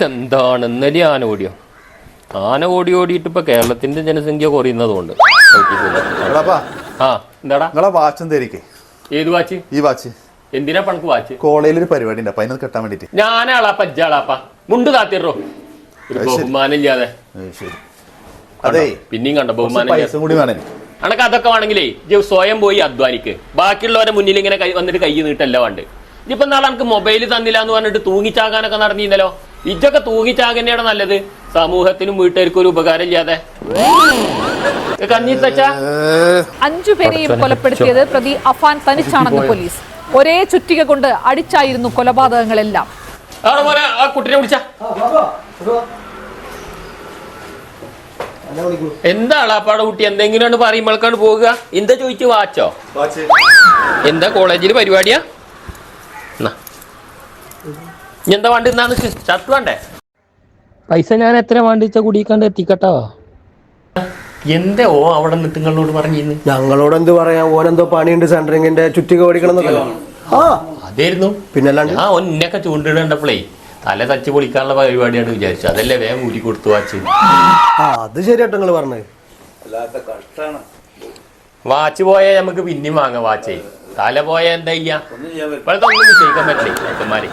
എന്താണ് ഇന്നലെ ആന ഓടിയോ? ആന ഓടിയിട്ട് ഇപ്പൊ കേരളത്തിന്റെ ജനസംഖ്യ കുറയുന്നതുകൊണ്ട്. ആ എന്താടാ നിങ്ങളെ വാച്ച് എന്തായിരിക്കും? ഏത് വാച്ച്? ഈ വാച്ച് എന്തിനാ പണക്ക് വാച്ച്? കോളേജിൽ ഒരു പരിപാടി ഉണ്ട്, അപ്പൊ അതിനത് കെട്ടാൻ വേണ്ടിട്ട്. ഞാനാളാപ്പ ഇജ്ജാളാപ്പ മുണ്ട് താത്തിറോ ബഹുമാനം ഇല്ലാതെ. അതെ പിന്നെയും കണ്ട ബഹുമാനം പൈസ കൂടി വേണേ. അനക്ക് അതൊക്കെ വേണമെങ്കിലേ സ്വയം പോയി അധ്വാനിക്ക്. ബാക്കിയുള്ളവരെ മുന്നിൽ ഇങ്ങനെ വന്നിട്ട് കൈ നീട്ടല്ല വേണ്ട. ഇനിയിപ്പോ നാളെ എനിക്ക് മൊബൈൽ തന്നില്ല എന്ന് പറഞ്ഞിട്ട് തൂങ്ങിച്ചാകാനൊക്കെ നടന്നിരുന്നല്ലോ. ഇതൊക്കെ തൂങ്ങിച്ചാകന്നെയാണ് നല്ലത്. സമൂഹത്തിനും വീട്ടുകാർക്കും ഒരു ഉപകാരം ഇല്ലാതെ. 5 പേരെയും കൊലപ്പെടുത്തിയത് പ്രതി അഫാൻ തനിച്ചാണെന്ന് പോലീസ്. ഒരേ ചുറ്റിക കൊണ്ട് അടിച്ചായിരുന്നു കൊലപാതകങ്ങളെല്ലാം. കുട്ടിനെ വിളിച്ച എന്താ അളാപ്പാടെ കുട്ടി എന്തെങ്കിലും പറയുമ്പോഴേക്കാണ് പോവുക. എന്താ ചോദിച്ചു? വാച്ചോ? എന്താ കോളേജിൽ പരിപാടിയാ? എന്താ വേണ്ട? ഷർട്ട് വേണ്ടേ? പൈസ ഞാൻ എത്ര വേണ്ടിച്ച കുടിക്കാണ്ട് എത്തിക്കട്ടോ. എന്താ ഓ അവിടെ നിന്നിട്ട് നിങ്ങളോട് പറഞ്ഞിരുന്നു? ഞങ്ങളോട് എന്ത് പറയാ, ഓനെന്തോ പണിയുണ്ട് സെൻട്രിങ്ങിന്റെ ചുറ്റിക ഓടിക്കണം അതായിരുന്നു. പിന്നല്ലാണ്ട് ആ ഒന്നൊക്കെ ചൂണ്ടിടണ്ടപ്പോളേ തല തച്ച് പൊളിക്കാനുള്ള പരിപാടിയാണ് വിചാരിച്ചു. അതല്ലേ വേഗം ഊരി കൊടുത്തു വാച്ച്. അത് ശരിയാട്ടോ നിങ്ങൾ പറഞ്ഞത്. വാച്ച് പോയാൽ നമുക്ക് പിന്നെയും വാങ്ങാം. വാച്ചേ തല പോയാൽ എന്താ ചെയ്യാ? ഇപ്പോഴത്തെ ഒന്നും വിശ്വസിക്കാൻ പറ്റില്ലേ ഏട്ടന്മാരെ.